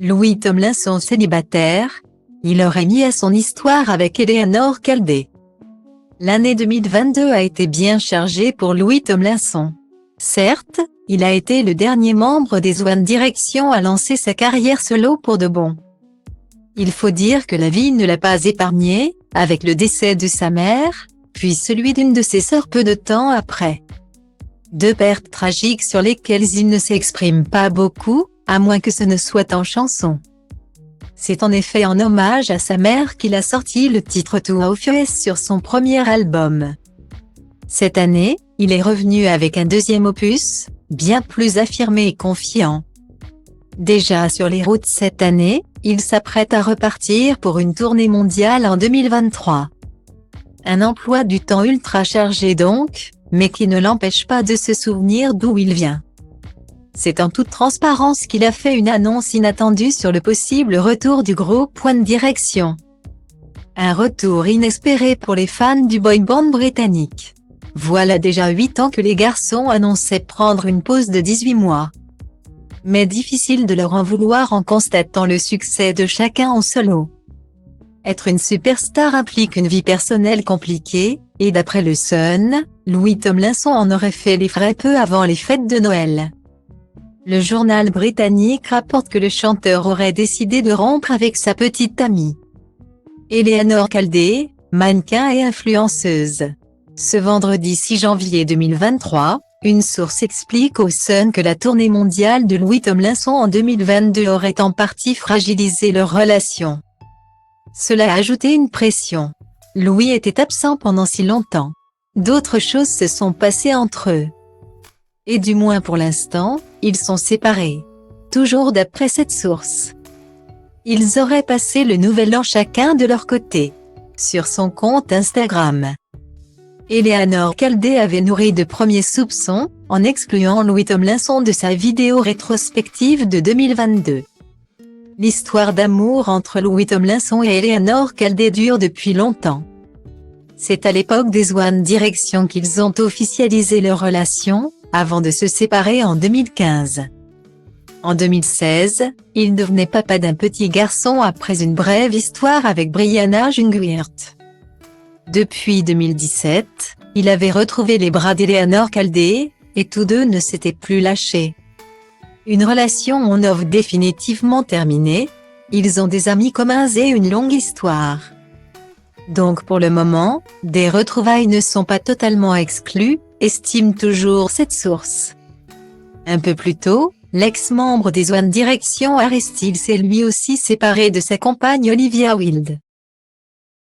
Louis Tomlinson célibataire, il aurait mis à son histoire avec Eleanor Caldey. L'année 2022 a été bien chargée pour Louis Tomlinson. Certes, il a été le dernier membre des One Direction à lancer sa carrière solo pour de bon. Il faut dire que la vie ne l'a pas épargné, avec le décès de sa mère, puis celui d'une de ses sœurs peu de temps après. Deux pertes tragiques sur lesquelles il ne s'exprime pas beaucoup, à moins que ce ne soit en chanson. C'est en effet en hommage à sa mère qu'il a sorti le titre Too Obvious sur son premier album. Cette année, il est revenu avec un deuxième opus, bien plus affirmé et confiant. Déjà sur les routes cette année, il s'apprête à repartir pour une tournée mondiale en 2023. Un emploi du temps ultra chargé donc, mais qui ne l'empêche pas de se souvenir d'où il vient. C'est en toute transparence qu'il a fait une annonce inattendue sur le possible retour du groupe One Direction. Un retour inespéré pour les fans du boy band britannique. Voilà déjà 8 ans que les garçons annonçaient prendre une pause de 18 mois. Mais difficile de leur en vouloir en constatant le succès de chacun en solo. Être une superstar implique une vie personnelle compliquée, et d'après le Sun, Louis Tomlinson en aurait fait les frais peu avant les fêtes de Noël. Le journal britannique rapporte que le chanteur aurait décidé de rompre avec sa petite amie Eleanor Caldey, mannequin et influenceuse. Ce vendredi 6 janvier 2023, une source explique au Sun que la tournée mondiale de Louis Tomlinson en 2022 aurait en partie fragilisé leur relation. Cela a ajouté une pression. Louis était absent pendant si longtemps. D'autres choses se sont passées entre eux. Et du moins pour l'instant, ils sont séparés. Toujours d'après cette source. Ils auraient passé le nouvel an chacun de leur côté. Sur son compte Instagram. Eleanor Caldey avait nourri de premiers soupçons, en excluant Louis Tomlinson de sa vidéo rétrospective de 2022. L'histoire d'amour entre Louis Tomlinson et Eleanor Caldey dure depuis longtemps. C'est à l'époque des One Direction qu'ils ont officialisé leur relation, avant de se séparer en 2015. En 2016, il devenait papa d'un petit garçon après une brève histoire avec Brianna Jungwirth. Depuis 2017, il avait retrouvé les bras d'Eleanor Caldey, et tous deux ne s'étaient plus lâchés. Une relation en off définitivement terminée, ils ont des amis communs et une longue histoire. Donc pour le moment, des retrouvailles ne sont pas totalement exclues, estime toujours cette source. Un peu plus tôt, l'ex-membre des One Direction Harry Styles s'est lui aussi séparé de sa compagne Olivia Wilde.